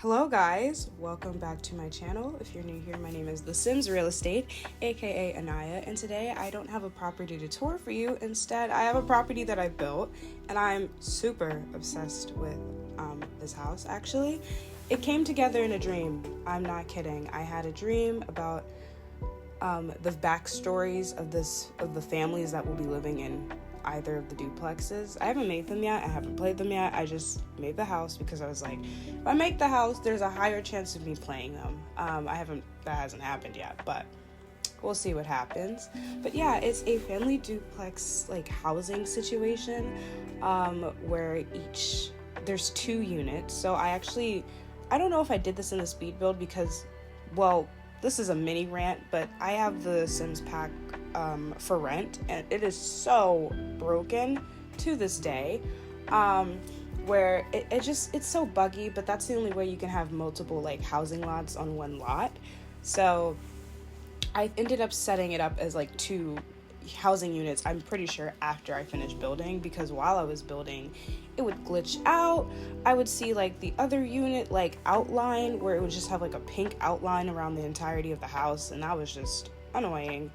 Hello guys, welcome back to my channel. If you're new here, my name is The Sims Real Estate, aka Anaya, and today I don't have a property to tour for you. Instead, I have a property that I built, and I'm super obsessed with this house. Actually, it came together in a dream. I'm not kidding. I had a dream about the backstories of the families that will be living in either of the duplexes. I haven't made them yet. I haven't played them yet. I just made the house because I was like, if I make the house, there's a higher chance of me playing them. That hasn't happened yet, but we'll see what happens. But yeah, it's a family duplex like housing situation where there's 2 units. So I don't know if I did this in the speed build because, well, this is a mini rant, but I have the Sims pack for rent, and it is so broken to this day, where it's so buggy, but that's the only way you can have multiple like housing lots on one lot. So I ended up setting it up as like 2 housing units, I'm pretty sure, after I finished building, because while I was building it would glitch out. I would see like the other unit like outline where it would just have like a pink outline around the entirety of the house, and that was just annoying.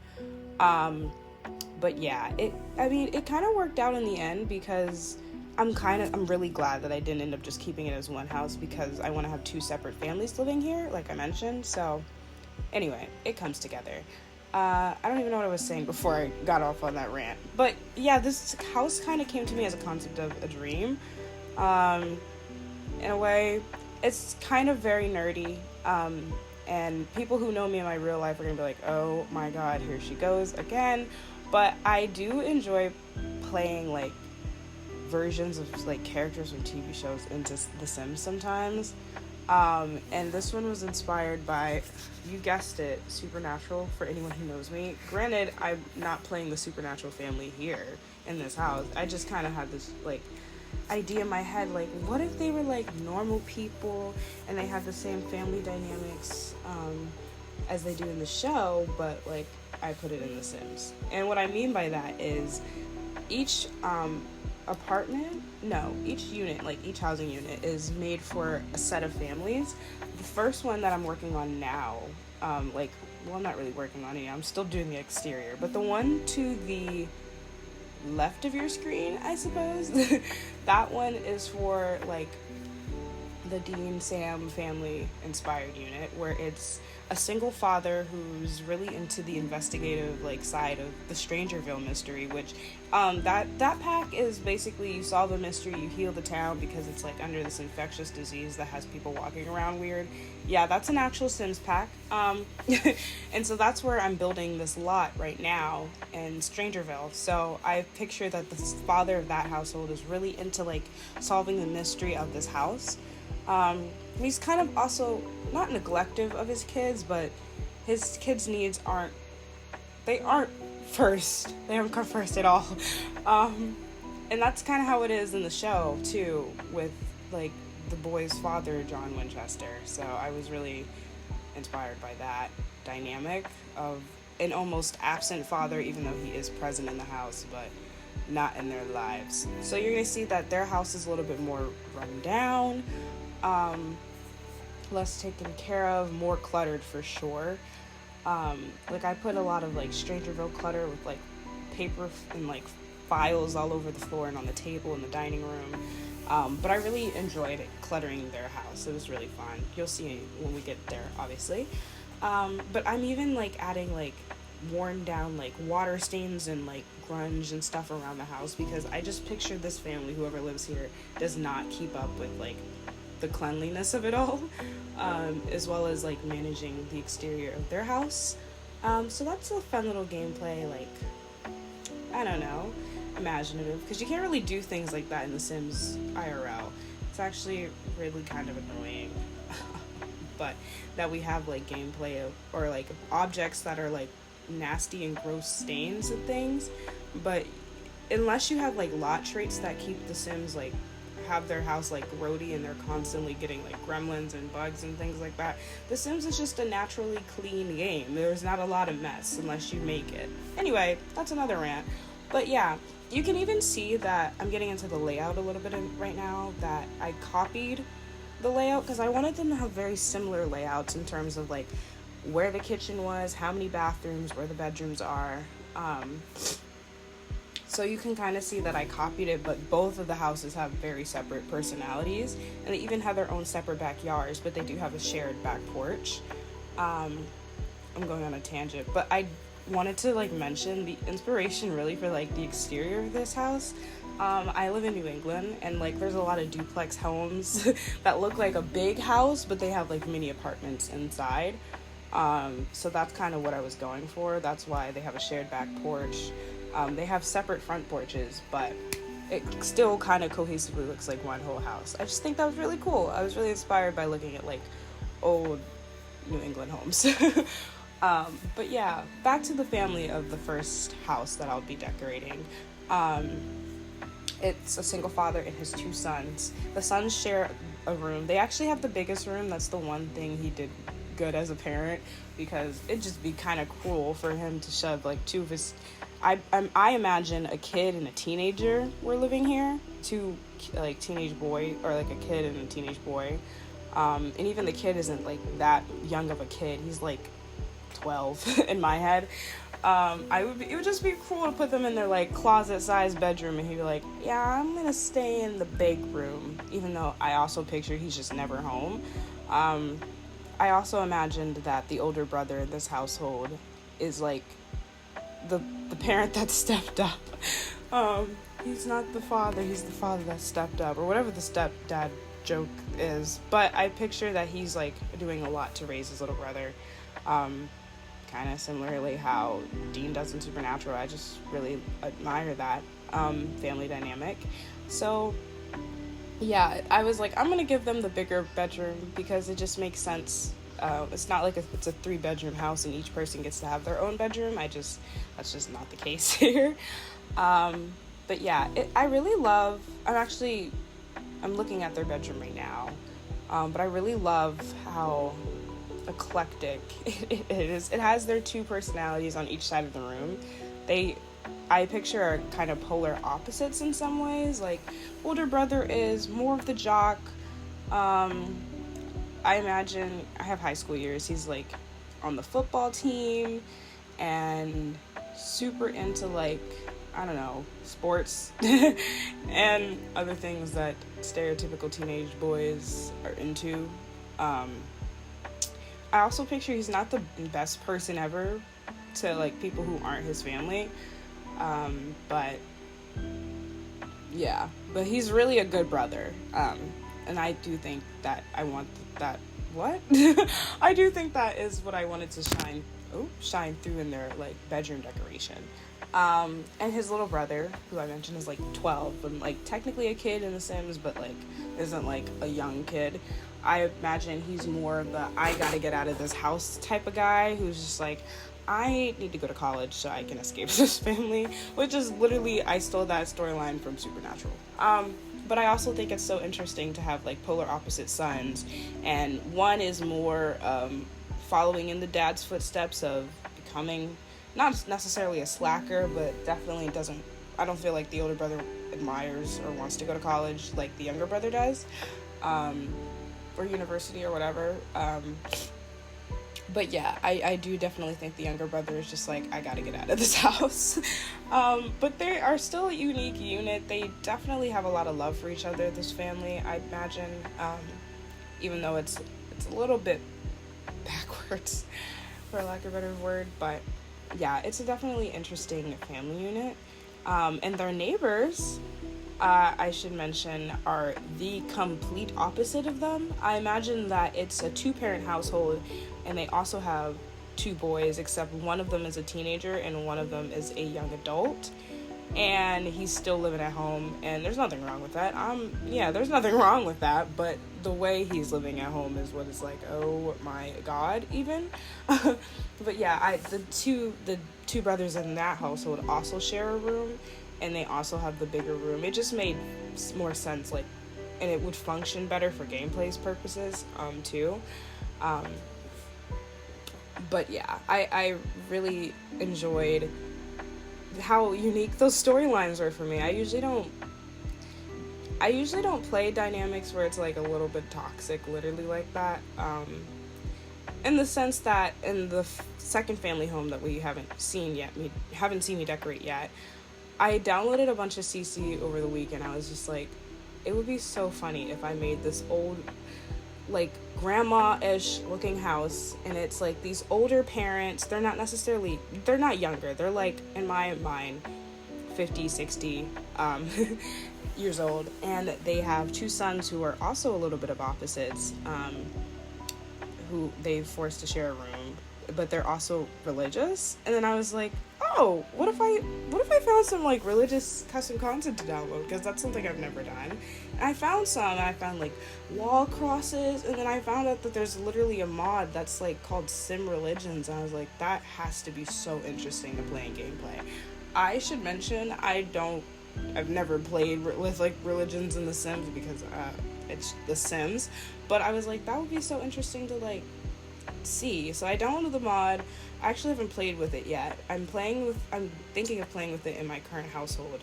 But yeah, it kind of worked out in the end because I'm really glad that I didn't end up just keeping it as one house, because I want to have 2 separate families living here, like I mentioned. So anyway, it comes together. I don't even know what I was saying before I got off on that rant. But yeah, this house kind of came to me as a concept of a dream. In a way, it's kind of very nerdy. And people who know me in my real life are going to be like, oh my god, here she goes again. But I do enjoy playing like versions of like characters from TV shows into The Sims sometimes. And this one was inspired by, you guessed it, Supernatural, for anyone who knows me. Granted, I'm not playing the Supernatural family here in this house. I just kind of had this like idea in my head, like what if they were like normal people and they had the same family dynamics as they do in the show, but like I put it in The Sims. And what I mean by that is each unit, like each housing unit is made for a set of families. The first one that I'm working on now, I'm not really working on it, I'm still doing the exterior, but the one to the left of your screen, I suppose, that one is for like the Dean Sam family inspired unit, where it's a single father who's really into the investigative like side of the Strangervilled mystery, which that pack is basically you solve a mystery, you heal the town because it's like under this infectious disease that has people walking around weird. Yeah, that's an actual Sims pack. And so that's where I'm building this lot right now in Strangerville. So I picture that the father of that household is really into like solving the mystery of this house. He's kind of also not neglective of his kids, but his kids' needs aren't first. They don't come first at all. And that's kind of how it is in the show too, with like the boy's father, John Winchester. So I was really inspired by that dynamic of an almost absent father, even though he is present in the house, but not in their lives. So you're gonna see that their house is a little bit more run down, less taken care of, more cluttered for sure. Like I put a lot of like Strangerville clutter with like paper and like files all over the floor and on the table in the dining room. But I really enjoyed cluttering their house. It was really fun. You'll see when we get there, obviously. But I'm even like adding like worn down like water stains and like grunge and stuff around the house, because I just picture this family, whoever lives here, does not keep up with like the cleanliness of it all, as well as like managing the exterior of their house. So that's a fun little gameplay, like, I don't know, imaginative, because you can't really do things like that in The Sims IRL. It's actually really kind of annoying. But that we have like gameplay or like objects that are like nasty and gross stains and things, but unless you have like lot traits that keep the Sims like have their house like grody and they're constantly getting like gremlins and bugs and things like that, The Sims is just a naturally clean game. There's not a lot of mess unless you make it. Anyway, that's another rant. But yeah, you can even see that I'm getting into the layout a little bit right now, that I copied the layout because I wanted them to have very similar layouts in terms of like where the kitchen was, how many bathrooms, where the bedrooms are. So you can kind of see that I copied it, but both of the houses have very separate personalities, and they even have their own separate backyards, but they do have a shared back porch. I'm going on a tangent, but I wanted to like mention the inspiration really for like the exterior of this house. I live in New England, and like there's a lot of duplex homes that look like a big house, but they have like mini apartments inside. So that's kind of what I was going for. That's why they have a shared back porch. They have separate front porches, but it still kind of cohesively looks like one whole house. I just think that was really cool. I was really inspired by looking at like old New England homes. But yeah, back to the family of the first house that I'll be decorating. It's a single father and his two sons. The sons share a room. They actually have the biggest room. That's the one thing he did good as a parent, because it'd just be kind of cruel for him to shove like two of his... I imagine a kid and a teenager were living here. Two like teenage boy, or like a kid and a teenage boy. And even the kid isn't like that young of a kid. He's like 12 in my head. It would just be cruel to put them in their like closet-sized bedroom, and he'd be like, "Yeah, I'm gonna stay in the big room," even though I also picture he's just never home. I also imagined that the older brother in this household is like the parent that stepped up. He's not the father, he's the father that stepped up, or whatever the stepdad joke is. But I picture that he's like doing a lot to raise his little brother. Kind of similarly how Dean does in Supernatural. I just really admire that family dynamic. So yeah, I was like, I'm gonna give them the bigger bedroom because it just makes sense. It's not like it's a 3-bedroom house and each person gets to have their own bedroom. That's just not the case here. But yeah, I really love, I'm looking at their bedroom right now. But I really love how eclectic it is. It has their two personalities on each side of the room. I picture are kind of polar opposites in some ways. Like, older brother is more of the jock. I imagine, I have high school years, he's like on the football team and super into like, I don't know, sports and other things that stereotypical teenage boys are into. I also picture he's not the best person ever to like people who aren't his family. But yeah, but he's really a good brother. And I do think that I want that. What? I do think that is what I wanted to shine through in their like bedroom decoration. And his little brother, who I mentioned is like 12, and like technically a kid in The Sims, but like isn't like a young kid. I imagine he's more of the I gotta get out of this house type of guy who's just like, I need to go to college so I can escape this family, which is literally, I stole that storyline from Supernatural. But I also think it's so interesting to have like polar opposite sons, and one is more following in the dad's footsteps of becoming not necessarily a slacker, but definitely I don't feel like the older brother admires or wants to go to college like the younger brother does, or university or whatever. But yeah, I do definitely think the younger brother is just like, I gotta get out of this house. But they are still a unique unit. They definitely have a lot of love for each other, this family, I imagine. Even though it's a little bit backwards, for lack of a better word. But yeah, it's a definitely interesting family unit. And their neighbors, I should mention, are the complete opposite of them. I imagine that it's a 2-parent household, and they also have 2 boys, except one of them is a teenager and one of them is a young adult, and he's still living at home, and there's nothing wrong with that. There's nothing wrong with that, but the way he's living at home is what is like, oh my god, even. But yeah, the two brothers in that household also share a room, and they also have the bigger room. It just made more sense, like, and it would function better for gameplay's purposes, too. But yeah, I really enjoyed how unique those storylines were for me. I usually don't play dynamics where it's like a little bit toxic, literally like that. In the sense that in the second family home that we haven't seen me decorate yet, I downloaded a bunch of CC over the weekend. I was just like, it would be so funny if I made this old, like, grandma-ish looking house, and it's like these older parents. They're not younger. They're like, in my mind, 50, 60 years old, and they have two sons who are also a little bit of opposites, who they've forced to share a room, but they're also religious. And then I was like, oh, what if I found some like religious custom content to download, because that's something I've never done. And I found like wall crosses, and then I found out that there's literally a mod that's like called Sim Religions, and I was like, that has to be so interesting to play in gameplay. I should mention I've never played with like religions in The Sims, because it's The Sims, but I was like, that would be so interesting to like see. So I downloaded the mod. I actually haven't played with it yet. I'm thinking of playing with it in my current household,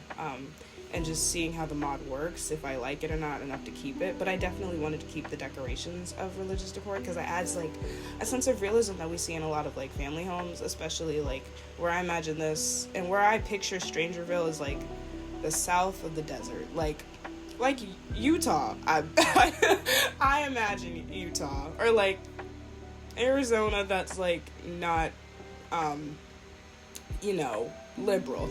and just seeing how the mod works, if I like it or not enough to keep it. But I definitely wanted to keep the decorations of religious decor, because it adds like a sense of realism that we see in a lot of like family homes, especially like where I imagine this and where I picture Strangerville is like the south of the desert, like Utah. I imagine Utah, or like Arizona, that's like not liberal.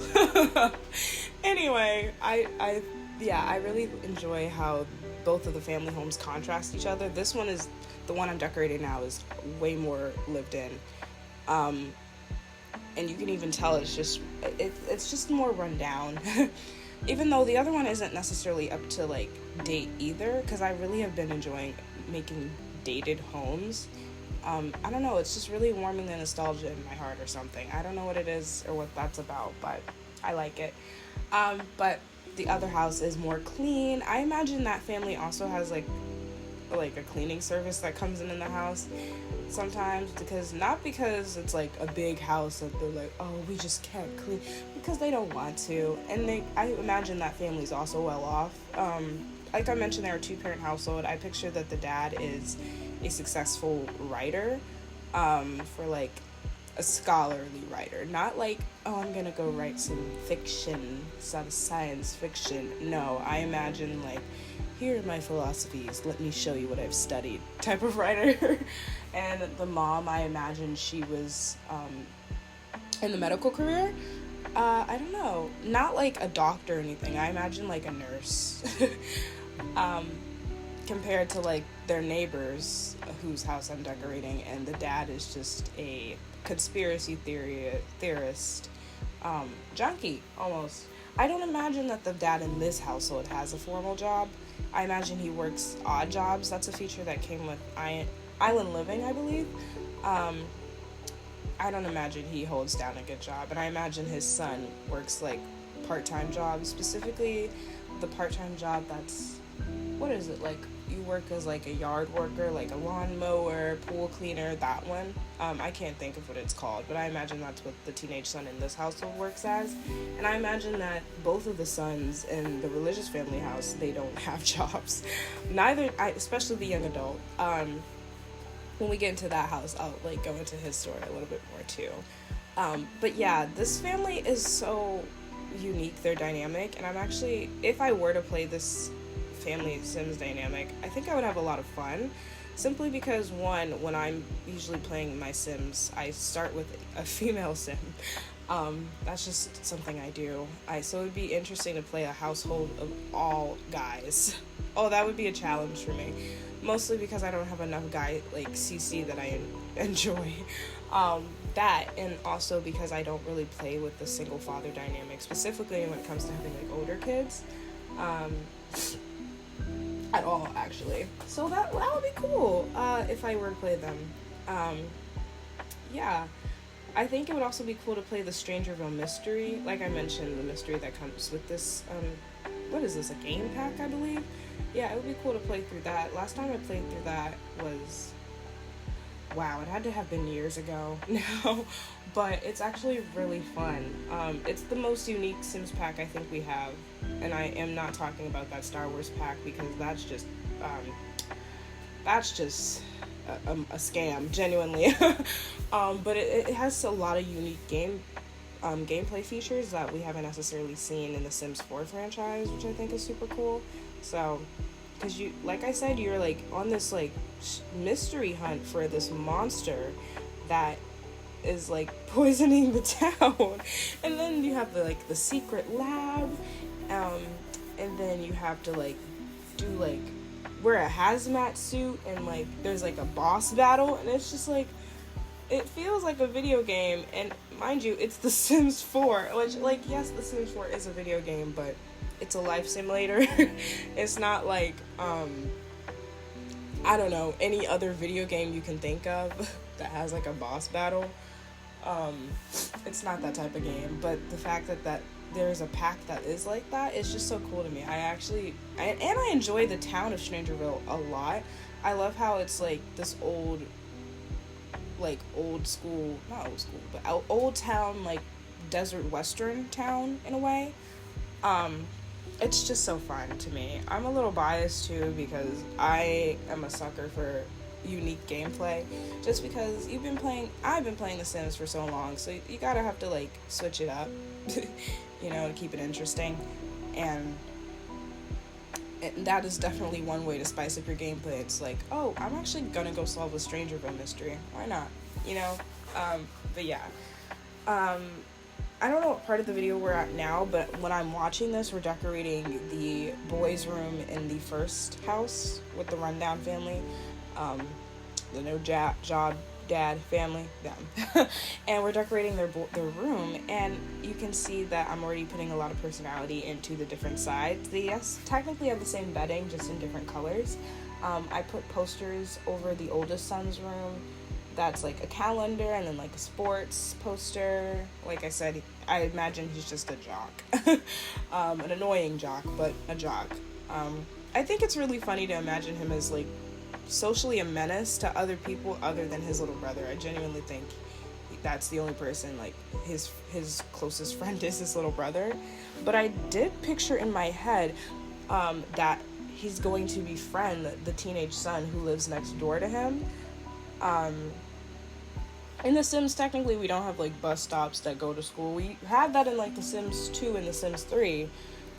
Anyway, I really enjoy how both of the family homes contrast each other. This one is the one I'm decorating now is way more lived in, and you can even tell it's just more run down. Even though the other one isn't necessarily up to like date either, because I really have been enjoying making dated homes. I don't know, it's just really warming the nostalgia in my heart or something. I don't know what it is or what that's about, but I like it. But the other house is more clean. I imagine that family also has like a cleaning service that comes in the house sometimes, because it's like a big house that they're like, oh, we just can't clean, because they don't want to. And I imagine that family's also well off. Like I mentioned, they're a 2-parent household. I picture that the dad is a successful writer, for like a scholarly writer, not like, oh, I'm gonna go write some fiction, some science fiction. No, I imagine like, here are my philosophies, let me show you what I've studied type of writer. And the mom, I imagine she was in the medical career. I don't know, not like a doctor or anything. I imagine like a nurse. Compared to like their neighbors whose house I'm decorating, and the dad is just a conspiracy theorist, junkie almost. I don't imagine that the dad in this household has a formal job. I imagine he works odd jobs. That's a feature that came with Island Living, I believe. I don't imagine he holds down a good job, and I imagine his son works like part-time jobs, specifically the part-time job that's, what is it, like you work as like a yard worker, like a lawn mower, pool cleaner, that one. I can't think of what it's called, but I imagine that's what the teenage son in this household works as. And I imagine that both of the sons in the religious family house, they don't have jobs. Especially the young adult. When we get into that house, I'll like go into his story a little bit more too. But yeah, this family is so unique, their dynamic, and I'm actually, if I were to play this family Sims dynamic, I think I would have a lot of fun, simply because, one, when I'm usually playing my Sims, I start with a female Sim. That's just something I do. So it would be interesting to play a household of all guys. Oh, that would be a challenge for me, mostly because I don't have enough guy like CC that I enjoy. That, and also because I don't really play with the single father dynamic, specifically when it comes to having like older kids. At all, actually. So that would be cool if I were to play them. Yeah. I think it would also be cool to play the Strangerville mystery. Like I mentioned, the mystery that comes with this, what is this, a game pack, I believe? Yeah, it would be cool to play through that. Last time I played through that was wow, it had to have been years ago now, but it's actually really fun. It's the most unique Sims pack I think we have, and I am not talking about that Star Wars pack because that's just a scam, genuinely. But it has a lot of unique gameplay features that we haven't necessarily seen in the Sims 4 franchise, which I think is super cool. So, because you, like I said, you're like on this like mystery hunt for this monster that is like poisoning the town, and then you have the secret lab, and then you have to like do like wear a hazmat suit, and like there's like a boss battle, and it's just like it feels like a video game. And mind you, it's The Sims 4, which, like, yes, The Sims 4 is a video game, but it's a life simulator. It's not like I don't know, any other video game you can think of that has like a boss battle. It's not that type of game, but the fact that there's a pack that is like that is just so cool to me. I enjoy the town of Strangerville a lot. I love how it's like this old school, not old school, but old town, like desert western town in a way. It's just so fun to me. I'm a little biased too because I am a sucker for unique gameplay, just because I've been playing The Sims for so long, so you gotta have to like switch it up, you know, to keep it interesting, and that is definitely one way to spice up your gameplay. It's like, oh, I'm actually gonna go solve a Strangerville mystery. Why not? You know? But yeah. I don't know what part of the video we're at now, but when I'm watching this, we're decorating the boys' room in the first house with the rundown family. The no job dad family, them. And we're decorating their room, and you can see that I'm already putting a lot of personality into the different sides. They technically have the same bedding, just in different colors. I put posters over the oldest son's room. That's like a calendar, and then like a sports poster. Like I said, I imagine he's just a jock. An annoying jock, but a jock. I think it's really funny to imagine him as like socially a menace to other people other than his little brother. I genuinely think that's the only person, like his closest friend is his little brother. But I did picture in my head that he's going to befriend the teenage son who lives next door to him. In The Sims, technically, we don't have like bus stops that go to school. We had that in like The Sims 2 and The Sims 3.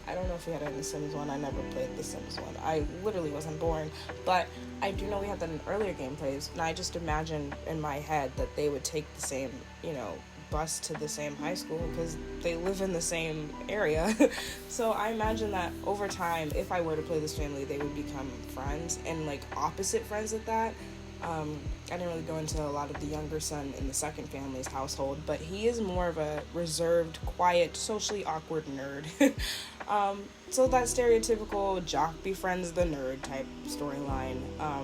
I don't know if we had it in The Sims 1. I never played The Sims 1. I literally wasn't born. But I do know we had that in earlier gameplays. And I just imagine in my head that they would take the same, you know, bus to the same high school because they live in the same area. So I imagine that over time, if I were to play this family, they would become friends, and like opposite friends at that. I didn't really go into a lot of the younger son in the second family's household, but he is more of a reserved, quiet, socially awkward nerd. So that stereotypical jock befriends the nerd type storyline.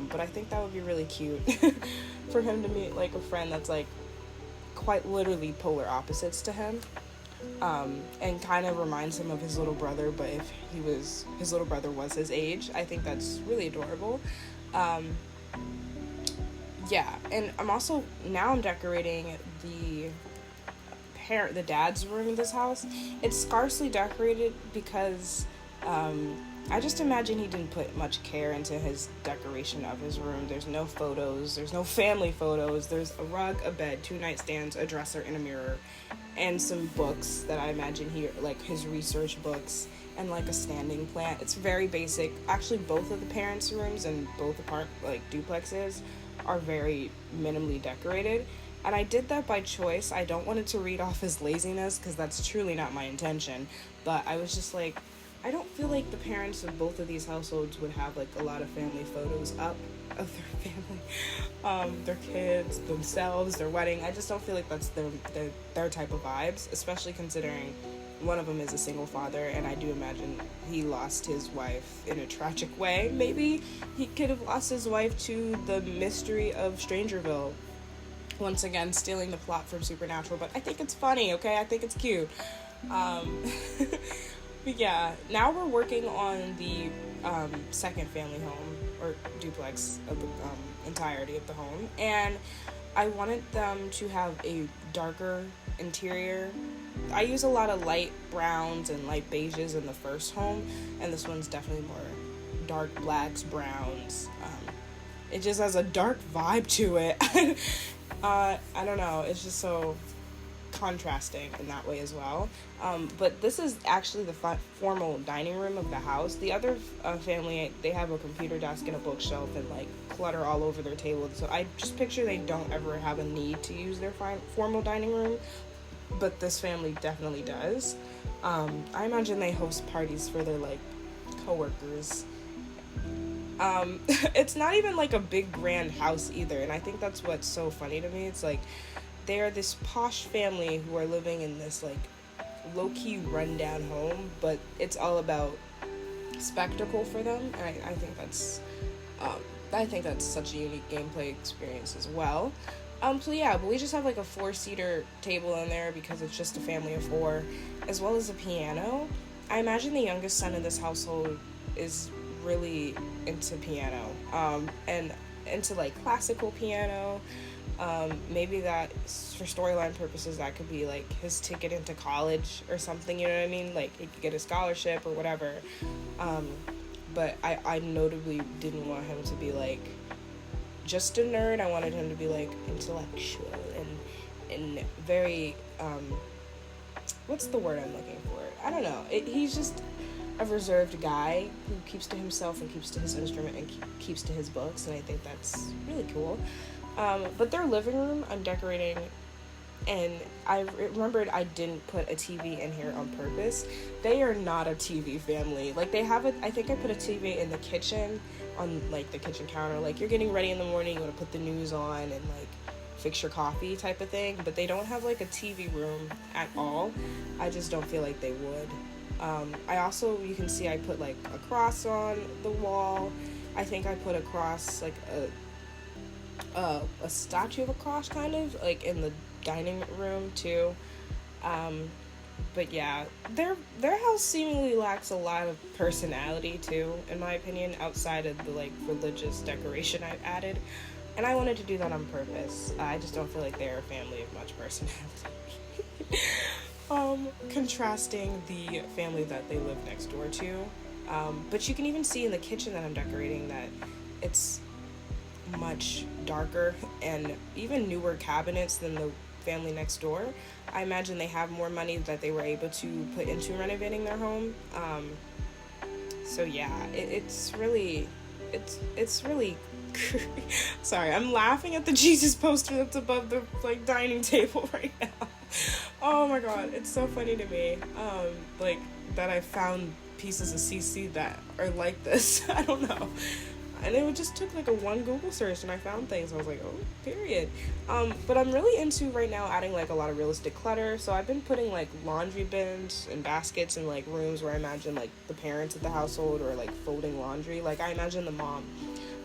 But I think that would be really cute for him to meet like a friend that's like quite literally polar opposites to him. And kind of reminds him of his little brother, but if his little brother was his age. I think that's really adorable. Yeah, and I'm decorating the dad's room in this house. It's sparsely decorated because I just imagine he didn't put much care into his decoration of his room. There's no photos, there's no family photos, there's a rug, a bed, 2 nightstands, a dresser, and a mirror, and some books that I imagine like his research books, and like a standing plant. It's very basic. Actually, both of the parents' rooms and both duplexes are very minimally decorated, and I did that by choice. I don't want it to read off as laziness because that's truly not my intention, but I was just like, I don't feel like the parents of both of these households would have like a lot of family photos up of their family, their kids, themselves, their wedding. I just don't feel like that's their type of vibes, especially considering one of them is a single father, and I do imagine he lost his wife in a tragic way. Maybe he could have lost his wife to the mystery of Strangerville. Once again, stealing the plot from Supernatural, but I think it's funny, okay? I think it's cute. But yeah, now we're working on the second family home, or duplex of the entirety of the home, and I wanted them to have a darker interior. I use a lot of light browns and light beiges in the first home, and this one's definitely more dark blacks, browns. It just has a dark vibe to it. I don't know, it's just so contrasting in that way as well. But this is actually the formal dining room of the house. The other family, they have a computer desk and a bookshelf and like clutter all over their table. So I just picture they don't ever have a need to use their formal dining room, but this family definitely does. I imagine they host parties for their like coworkers. It's not even like a big grand house either, and I think that's what's so funny to me. It's like they are this posh family who are living in this like low-key rundown home, but it's all about spectacle for them, and I think that's such a unique gameplay experience as well. So yeah, but we just have like a 4-seater table in there because it's just a family of 4, as well as a piano. I imagine the youngest son in this household is really into piano, and into like classical piano. Maybe that for storyline purposes that could be like his ticket into college or something, you know what I mean, like he could get a scholarship or whatever. But I notably didn't want him to be like just a nerd. I wanted him to be like intellectual and very what's the word I'm looking for? I don't know. He's just a reserved guy who keeps to himself and keeps to his instrument and keeps to his books, and I think that's really cool. But their living room, I'm decorating, and I remembered I didn't put a TV in here on purpose. They are not a TV family. Like, they have I think I put a TV in the kitchen, on, like, the kitchen counter. Like, you're getting ready in the morning, you want to put the news on and, like, fix your coffee type of thing. But they don't have, like, a TV room at all. I just don't feel like they would. I also, you can see I put, like, a cross on the wall. I think I put a cross, like, a statue of a cross, kind of, like, in the dining room, too. But yeah, their house seemingly lacks a lot of personality, too, in my opinion, outside of the, like, religious decoration I've added. And I wanted to do that on purpose. I just don't feel like they're a family of much personality. Contrasting the family that they live next door to. But you can even see in the kitchen that I'm decorating that it's much darker and even newer cabinets than the family next door. I imagine they have more money that they were able to put into renovating their home. So yeah, it's really sorry, I'm laughing at the Jesus poster that's above the like dining table right now. Oh my god, it's so funny to me. Like that I found pieces of CC that are like this. I don't know. And it just took like a one Google search and I found things. I was like, oh, period. But I'm really into right now adding like a lot of realistic clutter. So I've been putting like laundry bins and baskets in like rooms where I imagine like the parents of the household or like folding laundry. Like I imagine the mom,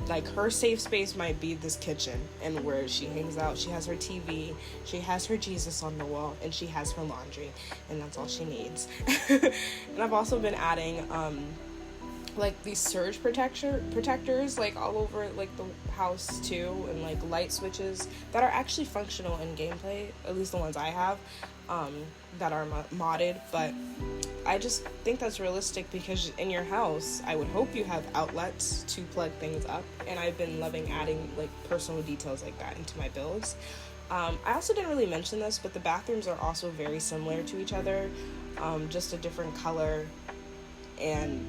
like her safe space might be this kitchen and where she hangs out. She has her TV, she has her Jesus on the wall, and she has her laundry, and that's all she needs. And I've also been adding like these surge protectors like all over like the house too, and like light switches that are actually functional in gameplay, at least the ones I have, that are modded. But I just think that's realistic because in your house I would hope you have outlets to plug things up, and I've been loving adding like personal details like that into my builds. I also didn't really mention this, but the bathrooms are also very similar to each other, just a different color, and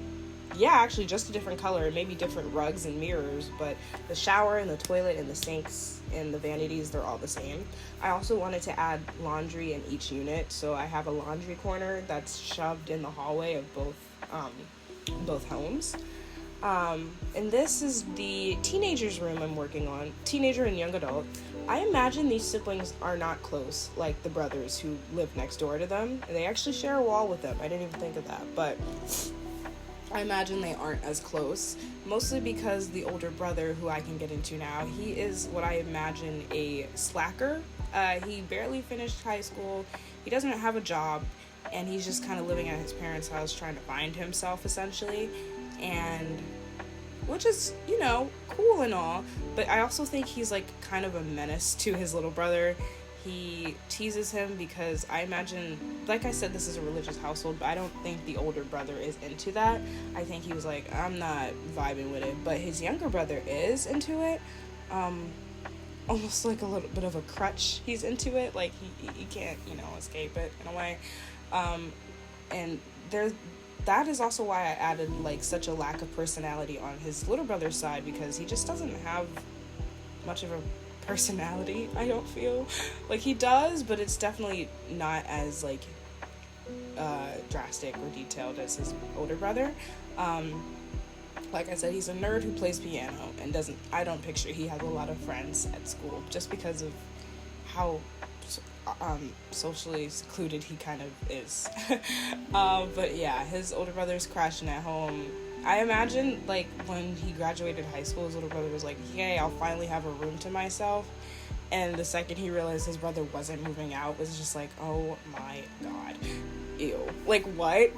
yeah, actually just a different color, maybe different rugs and mirrors, but the shower and the toilet and the sinks and the vanities, they're all the same. I also wanted to add laundry in each unit, so I have a laundry corner that's shoved in the hallway of both homes. And this is the teenager's room I'm working on, teenager and young adult. I imagine these siblings are not close, like the brothers who live next door to them, and they actually share a wall with them. I didn't even think of that, but I imagine they aren't as close, mostly because the older brother, who I can get into now, he is what I imagine a slacker. He barely finished high school, he doesn't have a job, and he's just kind of living at his parents' house trying to find himself, essentially. And which is, you know, cool and all, but I also think he's like kind of a menace to his little brother. He teases him because I imagine, like I said, this is a religious household, but I don't think the older brother is into that. I think he was like, I'm not vibing with it, but his younger brother is into it. Almost like a little bit of a crutch. He's into it, like he can't, you know, escape it in a way. And that is also why I added like such a lack of personality on his little brother's side, because he just doesn't have much of a personality. I don't feel like he does, but it's definitely not as like drastic or detailed as his older brother. Like I said, he's a nerd who plays piano and I don't picture he has a lot of friends at school, just because of how socially secluded he kind of is. But yeah, his older brother's crashing at home. I imagine like when he graduated high school, his older brother was like, yay, I'll finally have a room to myself. And the second he realized his brother wasn't moving out, was just like, oh my god, ew, like what?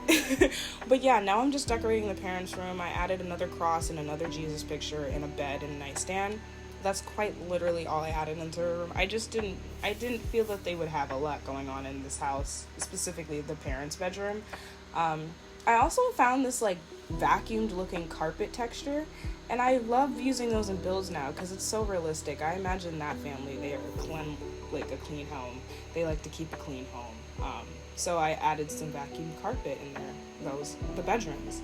But yeah, now I'm just decorating the parents' room. I added another cross and another Jesus picture and a bed and a nightstand. That's quite literally all I added into the room. I didn't feel that they would have a lot going on in this house, specifically the parents' bedroom. I also found this like vacuumed looking carpet texture, and I love using those in builds now because it's so realistic. I imagine that family, they are a clean home. They like to keep a clean home. So I added some vacuum carpet in there, the bedrooms.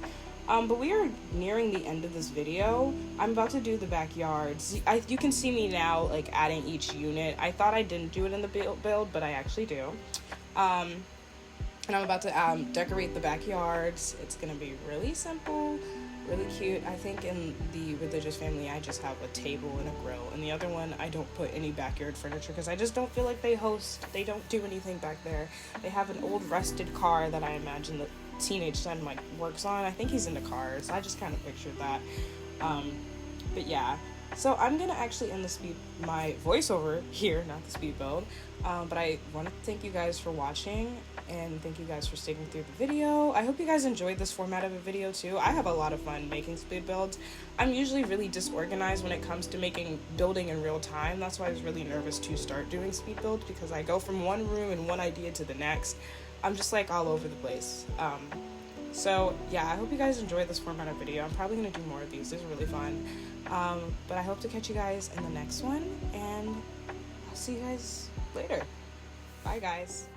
But we are nearing the end of this video. I'm about to do the backyards. You can see me now like adding each unit. I thought I didn't do it in the build, but I actually do. And I'm about to decorate the backyards. It's gonna be really simple, really cute. I think in the religious family, I just have a table and a grill. And the other one, I don't put any backyard furniture because I just don't feel like they don't do anything back there. They have an old rusted car that I imagine the teenage son like works on. I think he's into cars. I just kind of pictured that. But yeah. So I'm gonna actually end my voiceover here, not the speed build. But I want to thank you guys for watching, and thank you guys for sticking through the video. I hope you guys enjoyed this format of a video too. I have a lot of fun making speed builds. I'm usually really disorganized when it comes to building in real time. That's why I was really nervous to start doing speed builds, because I go from one room and one idea to the next. I'm just like all over the place. So yeah, I hope you guys enjoyed this format of video. I'm probably gonna do more of these. These are really fun. But I hope to catch you guys in the next one, and I'll see you guys later. Bye guys.